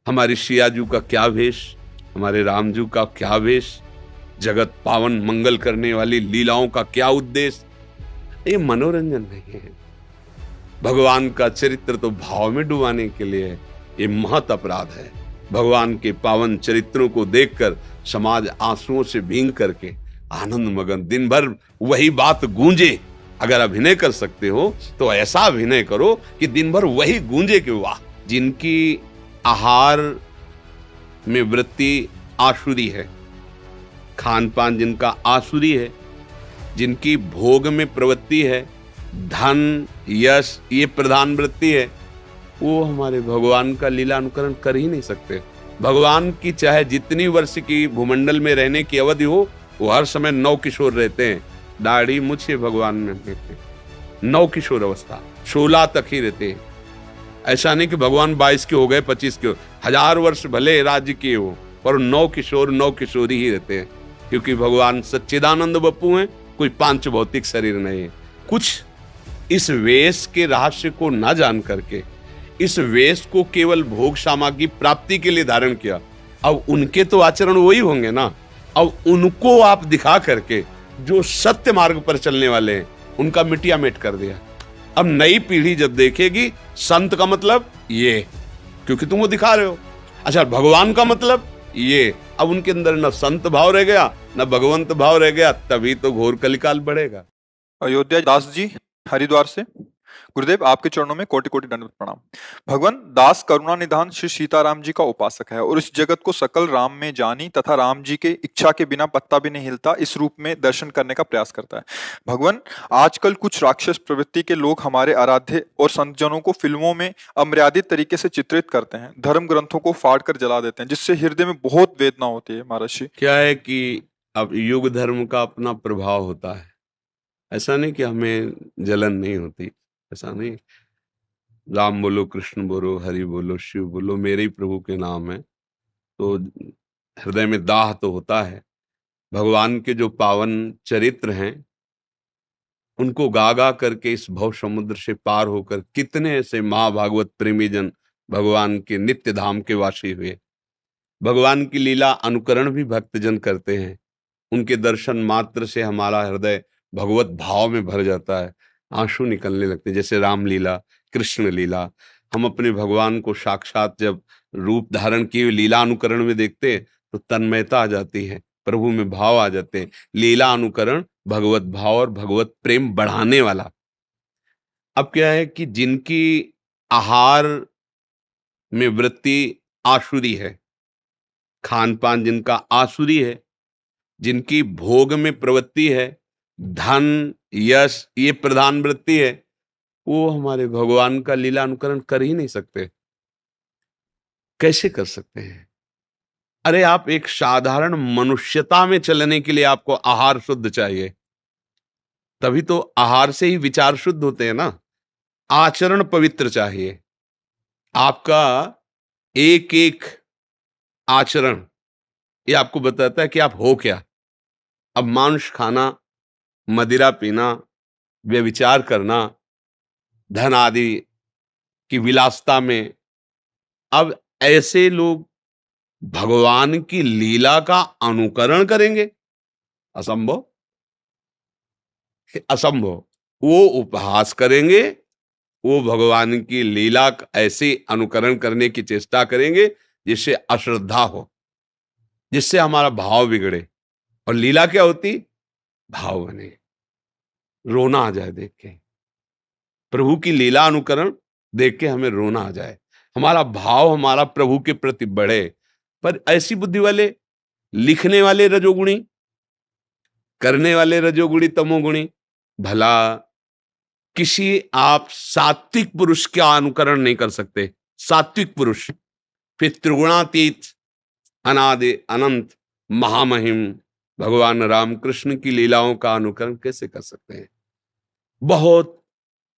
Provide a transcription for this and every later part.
हमारे सियाजू का क्या वेश, हमारे रामजू का क्या वेश, जगत पावन मंगल करने वाली लीलाओं का क्या उद्देश्य। ये मनोरंजन नहीं है। भगवान का चरित्र तो भाव में डुबाने के लिए है। ये महत अपराध है। भगवान के पावन चरित्रों को देखकर समाज आंसुओं से भींग करके आनंद मगन दिन भर वही बात गूंजे। अगर अभिनय कर सकते हो तो ऐसा अभिनय करो कि दिन भर वही गूंजे कि वाह। जिनकी आहार में वृत्ति आसुरी है, खान पान जिनका आसुरी है, जिनकी भोग में प्रवृत्ति है, धन यश ये प्रधान वृत्ति है, वो हमारे भगवान का लीला अनुकरण कर ही नहीं सकते। भगवान की चाहे जितनी वर्ष की भूमंडल में रहने की अवधि हो, वो हर समय नव किशोर रहते हैं। दाढ़ी मुझे भगवान में रहते, नव किशोर अवस्था 16 तक ही रहते हैं। ऐसा नहीं कि भगवान 22 के हो गए 25 के हो, 1000 वर्ष भले राज्य किए हो पर नव किशोरी ही रहते हैं। क्योंकि भगवान सच्चिदानंद बप्पू हैं, कोई पांच भौतिक शरीर नहीं है। कुछ इस वेश के रहस्य को ना जान करके इस वेश को केवल भोग सामग्री प्राप्ति के लिए धारण किया। अब उनके तो आचरण वही होंगे ना। अब उनको आप दिखा करके जो सत्य मार्ग पर चलने वाले हैं उनका मिटिया मेट कर दिया। अब नई पीढ़ी जब देखेगी संत का मतलब ये, क्योंकि तुम वो दिखा रहे हो। अच्छा, भगवान का मतलब ये। अब उनके अंदर न संत भाव रह गया न भगवंत भाव रह गया, तभी तो घोर कलिकाल बढ़ेगा। अयोध्या दास जी हरिद्वार से। गुरुदेव, आपके चरणों में कोटि कोटि दंडवत प्रणाम। भगवान दास करुणा निधान श्री सीताराम जी का उपासक है और इस जगत को सकल राम में जानी तथा राम जी के इच्छा के बिना पत्ता भी नहीं हिलता, इस रूप में दर्शन करने का प्रयास करता है। भगवान, आजकल कुछ राक्षस प्रवृत्ति के लोग हमारे आराध्य और संतजनों को फिल्मों में अमर्यादित तरीके से चित्रित करते हैं, धर्म ग्रंथों को फाड़ कर जला देते हैं, जिससे हृदय में बहुत वेदना होती है। महर्षि, क्या है कि अब युग धर्म का अपना प्रभाव होता है। ऐसा नहीं कि हमें जलन नहीं होती, ऐसा नहीं। राम बोलो, कृष्ण बोलो, हरि बोलो, शिव बोलो, मेरे ही प्रभु के नाम है तो हृदय में दाह तो होता है। भगवान के जो पावन चरित्र हैं उनको गा गा करके इस भव समुद्र से पार होकर कितने ऐसे महाभागवत प्रेमी जन भगवान के नित्य धाम के वासी हुए। भगवान की लीला अनुकरण भी भक्तजन करते हैं। उनके दर्शन मात्र से हमारा हृदय भगवत भाव में भर जाता है, आंसू निकलने लगते हैं। जैसे रामलीला, कृष्ण लीला, हम अपने भगवान को साक्षात जब रूप धारण किए लीला अनुकरण में देखते हैं तो तन्मयता आ जाती है, प्रभु में भाव आ जाते हैं। लीला अनुकरण भगवत भाव और भगवत प्रेम बढ़ाने वाला। अब क्या है कि जिनकी आहार में वृत्ति आसुरी है, खान पान जिनका आसुरी है, जिनकी भोग में प्रवृत्ति है, धन यश ये प्रधान वृत्ति है, वो हमारे भगवान का लीला अनुकरण कर ही नहीं सकते। कैसे कर सकते हैं? अरे आप एक साधारण मनुष्यता में चलने के लिए आपको आहार शुद्ध चाहिए, तभी तो आहार से ही विचार शुद्ध होते हैं ना। आचरण पवित्र चाहिए। आपका एक एक आचरण ये आपको बताता है कि आप हो क्या। अब मांस खाना, मदिरा पीना, व्यभिचार करना, धन आदि की विलासता में, अब ऐसे लोग भगवान की लीला का अनुकरण करेंगे? असंभव, असंभव। वो उपहास करेंगे, वो भगवान की लीला ऐसे अनुकरण करने की चेष्टा करेंगे जिससे अश्रद्धा हो, जिससे हमारा भाव बिगड़े। और लीला क्या होती? भाव बने, रोना आ जाए देख के। प्रभु की लीला अनुकरण देख के हमें रोना आ जाए, हमारा भाव हमारा प्रभु के प्रति बढ़े। पर ऐसी बुद्धि वाले, लिखने वाले रजोगुणी, करने वाले रजोगुणी तमोगुणी, भला किसी आप सात्विक पुरुष का अनुकरण नहीं कर सकते। सात्विक पुरुष, फिर त्रिगुणातीत, अनादि अनंत, महामहिम भगवान रामकृष्ण की लीलाओं का अनुकरण कैसे कर सकते हैं? बहुत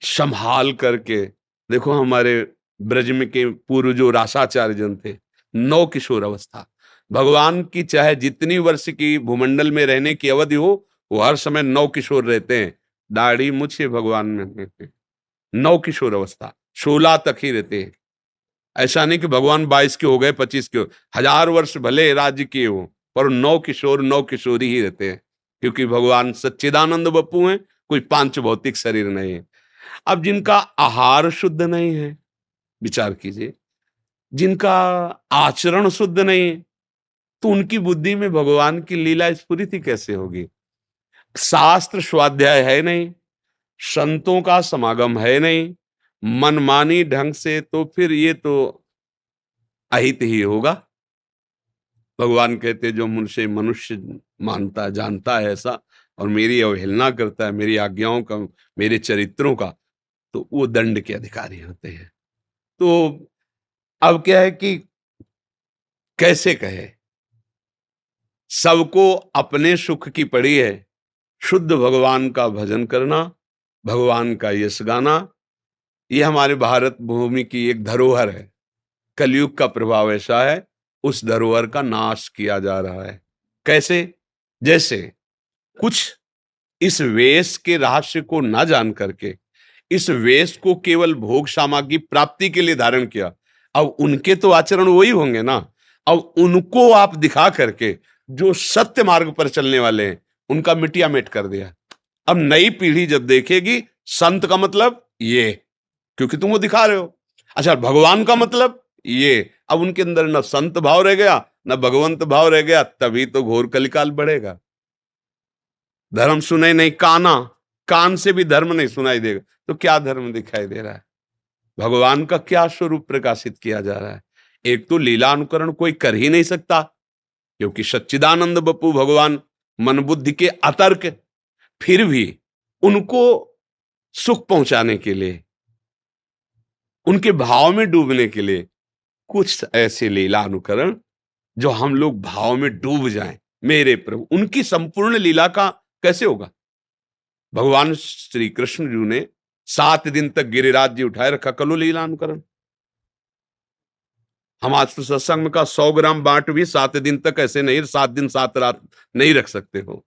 संभाल करके देखो। हमारे ब्रज में के पूर्व जो रासाचार्य जन थे, नौ किशोर अवस्था, भगवान की चाहे जितनी वर्ष की भूमंडल में रहने की अवधि हो, वो हर समय नौ किशोर रहते हैं। दाढ़ी मुझे भगवान में रहते, नौ किशोर अवस्था 16 तक ही रहते हैं। ऐसा नहीं कि भगवान 22 के हो गए, 25 के हो, 1000 वर्ष भले राज्य किए हो, पर 9 किशोर 9 किशोरी ही रहते हैं, क्योंकि भगवान सच्चिदानंद बप्पू हैं, कोई पांच भौतिक शरीर नहीं है। अब जिनका आहार शुद्ध नहीं है, विचार कीजिए, जिनका आचरण शुद्ध नहीं है, तो उनकी बुद्धि में भगवान की लीला स्फुरित ही कैसे होगी? शास्त्र स्वाध्याय है नहीं, संतों का समागम है नहीं, मनमानी ढंग से, तो फिर ये तो अहित ही होगा। भगवान कहते जो मुझसे मनुष्य मानता जानता है ऐसा, और मेरी अवहेलना करता है, मेरी आज्ञाओं का, मेरे चरित्रों का, तो वो दंड के अधिकारी होते हैं। तो अब क्या है कि कैसे कहे, सबको अपने सुख की पड़ी है, शुद्ध भगवान का भजन करना, भगवान का यश गाना, ये हमारे भारत भूमि की एक धरोहर है। कलयुग का प्रभाव ऐसा है, उस धरोहर का नाश किया जा रहा है। कैसे? जैसे कुछ इस वेश के रहस्य को ना जान करके इस वेश को केवल भोग सामग्री प्राप्ति के लिए धारण किया। अब उनके तो आचरण वही होंगे ना। अब उनको आप दिखा करके जो सत्य मार्ग पर चलने वाले हैं उनका मिटिया मेट कर दिया। अब नई पीढ़ी जब देखेगी संत का मतलब ये, क्योंकि तुम वो दिखा रहे हो। अच्छा, भगवान का मतलब ये, अब उनके अंदर न संत भाव रह गया न भगवंत भाव रह गया, तभी तो घोर कलिकाल बढ़ेगा। धर्म सुने नहीं काना, कान से भी धर्म नहीं सुनाई देगा, तो क्या धर्म दिखाई दे रहा है? भगवान का क्या स्वरूप प्रकाशित किया जा रहा है? एक तो लीला अनुकरण कोई कर ही नहीं सकता, क्योंकि सच्चिदानंद बप्पू भगवान मन बुद्धि के अतर्क, फिर भी उनको सुख पहुंचाने के लिए, उनके भाव में डूबने के लिए कुछ ऐसे लीला अनुकरण जो हम लोग भाव में डूब जाएं। मेरे प्रभु, उनकी संपूर्ण लीला का कैसे होगा? भगवान श्री कृष्ण जी ने 7 दिन तक गिरिराज जी उठाए रखा, कलो लीला अनुकरण। हम आज तो सत्संग का 100 ग्राम बाट भी 7 दिन तक ऐसे नहीं, 7 दिन 7 रात नहीं रख सकते हो।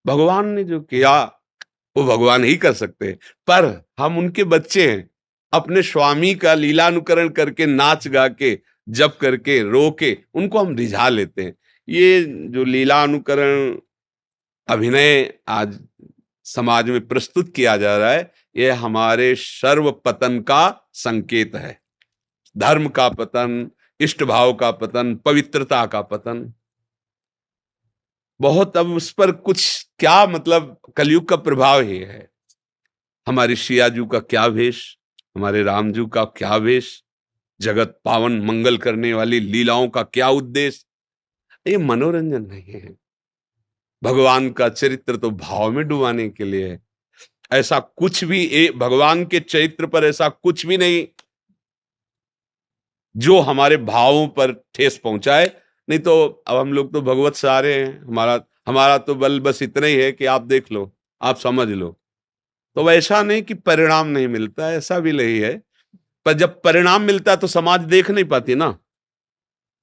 भगवान ने जो किया वो भगवान ही कर सकते हैं, पर हम उनके बच्चे हैं। अपने स्वामी का लीला अनुकरण करके, नाच गा के, जप करके, रो के उनको हम रिझा लेते हैं। ये जो लीला अनुकरण अभिनय आज समाज में प्रस्तुत किया जा रहा है, यह हमारे सर्व पतन का संकेत है। धर्म का पतन, इष्ट भाव का पतन, पवित्रता का पतन। बहुत अब उस पर कुछ क्या मतलब, कलयुग का प्रभाव ही है। हमारे सियाजू का क्या वेश, हमारे रामजू का क्या वेश, जगत पावन मंगल करने वाली लीलाओं का क्या उद्देश्य? ये मनोरंजन नहीं है। भगवान का चरित्र तो भाव में डुबाने के लिए है। ऐसा कुछ भी भगवान के चरित्र पर ऐसा कुछ भी नहीं जो हमारे भावों पर ठेस पहुंचाए। नहीं तो अब हम लोग तो भगवत सारे हैं, हमारा हमारा तो बल बस इतना ही है कि आप देख लो, आप समझ लो। तो वैसा नहीं कि परिणाम नहीं मिलता, ऐसा भी नहीं है। पर जब परिणाम मिलता है तो समाज देख नहीं पाती ना।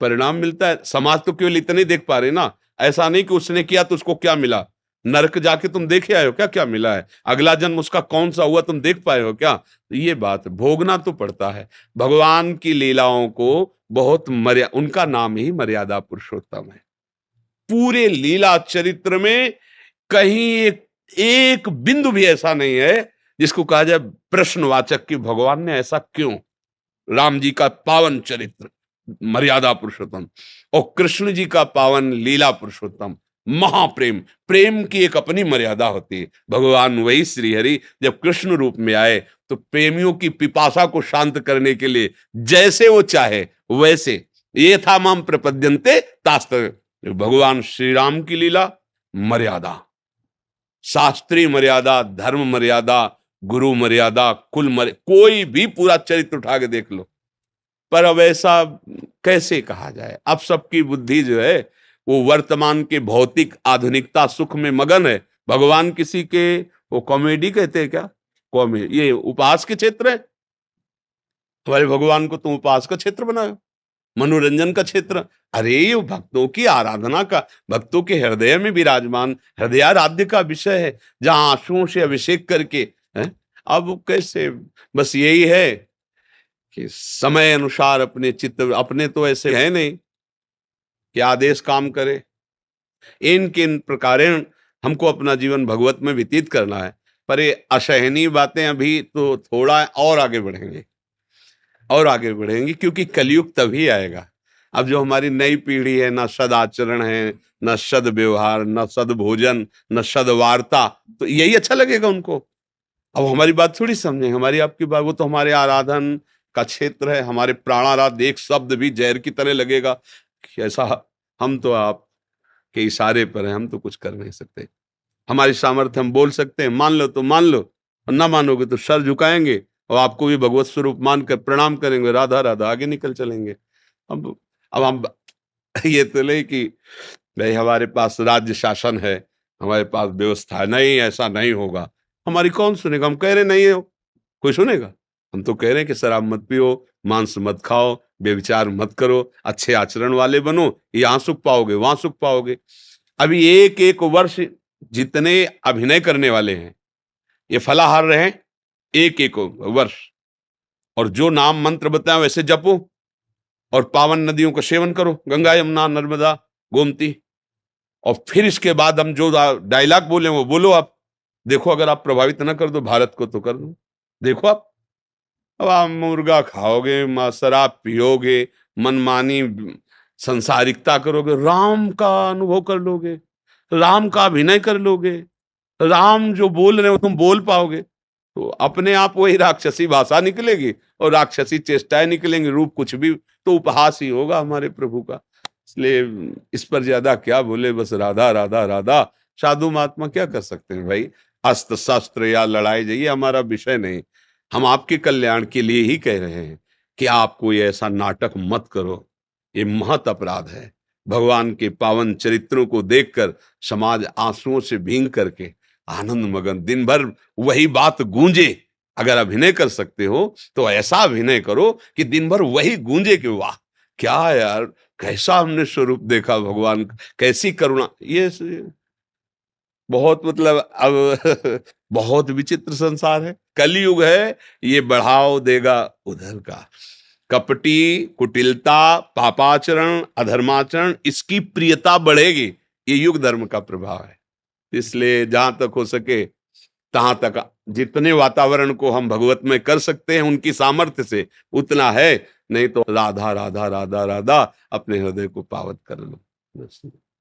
परिणाम मिलता है, समाज तो केवल इतने ही देख पा रहे ना। ऐसा नहीं कि उसने किया तो उसको क्या मिला। नरक जाके तुम देखे आए हो क्या, क्या मिला है? अगला जन्म उसका कौन सा हुआ तुम देख पाए हो क्या? तो ये बात भोगना तो पड़ता है। भगवान की लीलाओं को बहुत उनका नाम ही मर्यादा पुरुषोत्तम है। पूरे लीला चरित्र में कहीं एक बिंदु भी ऐसा नहीं है जिसको कहा जाए प्रश्नवाचक कि भगवान ने ऐसा क्यों। राम जी का पावन चरित्र मर्यादा पुरुषोत्तम, और कृष्ण जी का पावन लीला पुरुषोत्तम महाप्रेम। प्रेम की एक अपनी मर्यादा होती है। भगवान वही श्री हरि जब कृष्ण रूप में आए तो प्रेमियों की पिपासा को शांत करने के लिए जैसे वो चाहे वैसे, ये था माम प्रपद्यन्ते तास्त्र। भगवान श्री राम की लीला मर्यादा, शास्त्रीय मर्यादा, धर्म मर्यादा, गुरु मर्यादा, कोई भी पूरा चरित्र उठा के देख लो। पर अब ऐसा कैसे कहा जाए? अब सबकी बुद्धि जो है वो वर्तमान के भौतिक आधुनिकता सुख में मगन है। भगवान किसी के वो कॉमेडी कहते हैं क्या? कॉमेडी, ये उपहास के क्षेत्र है। हमारे भगवान को तुम उपहास का क्षेत्र बनाओ, मनोरंजन का क्षेत्र। अरे ये भक्तों की आराधना का, भक्तों के हृदय में विराजमान हृदयाराध्य का विषय है, जहां आंसुओं से अभिषेक करके है। अब कैसे, बस यही है कि समय अनुसार अपने चित्त, अपने तो ऐसे है नहीं कि आदेश काम करे, इन किन प्रकारेण हमको अपना जीवन भगवत में व्यतीत करना है। पर ये असहनीय बातें अभी तो थोड़ा और आगे बढ़ेंगे, और आगे बढ़ेंगी, क्योंकि कलयुग तभी आएगा। अब जो हमारी नई पीढ़ी है, ना सदाचरण है, न सद व्यवहार, न सद भोजन, न सद वार्ता, तो यही अच्छा लगेगा उनको। अब हमारी बात थोड़ी समझे, हमारी आपकी बात, वो तो हमारे आराधन का क्षेत्र है, हमारे प्राणाराध, एक शब्द भी जहर की तरह लगेगा कि ऐसा, हम तो आप के इशारे पर है, हम तो कुछ कर नहीं सकते। हमारी सामर्थ्य, हम बोल सकते हैं मान लो तो मान लो, और ना मानोगे तो सर झुकाएंगे और आपको भी भगवत स्वरूप मानकर प्रणाम करेंगे, राधा राधा, आगे निकल चलेंगे। अब हम ये तो नहीं कि भाई हमारे पास राज्य शासन है, हमारे पास व्यवस्था है, नहीं ऐसा नहीं होगा, हमारी कौन सुनेगा? हम कह रहे नहीं हो, कोई सुनेगा? हम तो कह रहे हैं कि शराब मत पियो, मांस मत खाओ, व्यभिचार मत करो, अच्छे आचरण वाले बनो, यहाँ सुख पाओगे, वहां सुख पाओगे। अभी एक एक वर्ष जितने अभिनय करने वाले हैं ये फलाहार रहे, एक एक वर्ष, और जो नाम मंत्र बताए वैसे जपो, और पावन नदियों का सेवन करो, गंगा यमुना नर्मदा गोमती, और फिर इसके बाद हम जो डायलॉग बोले वो बोलो आप। देखो अगर आप प्रभावित ना कर दो भारत को तो कर दो, देखो आप। अब आप मुर्गा खाओगे, शराब पियोगे, मनमानी संसारिकता करोगे, राम का अनुभव कर लोगे, राम का अभिनय कर लोगे, राम जो बोल रहे हो तुम बोल पाओगे, तो अपने आप वही राक्षसी भाषा निकलेगी और राक्षसी चेष्टाएं निकलेंगी, रूप कुछ भी तो उपहास ही होगा हमारे प्रभु का। इसलिए इस पर ज्यादा क्या बोले, बस राधा राधा राधा। साधु महात्मा क्या कर सकते हैं भाई, अस्त्र शस्त्र या लड़ाई जाइए हमारा विषय नहीं, हम आपके कल्याण के लिए ही कह रहे हैं कि आप कोई ऐसा नाटक मत करो, ये महत अपराध है। भगवान के पावन चरित्रों को देखकर समाज आंसुओं से भींग करके आनंद मगन दिन भर वही बात गूंजे। अगर अभिनय कर सकते हो तो ऐसा अभिनय करो कि दिन भर वही गूंजे कि वाह क्या यार, कैसा हमने स्वरूप देखा भगवान का, कैसी करुणा। ये बहुत मतलब अब बहुत विचित्र संसार है, कलयुग है, ये बढ़ाव देगा उधर का। कपटी, कुटिलता, पापाचरण, अधर्माचरण, इसकी प्रियता बढ़ेगी, ये युग धर्म का प्रभाव है। इसलिए जहां तक हो सके तहां तक जितने वातावरण को हम भगवत में कर सकते हैं उनकी सामर्थ्य से उतना है, नहीं तो राधा राधा राधा राधा अपने हृदय को पावत कर लो।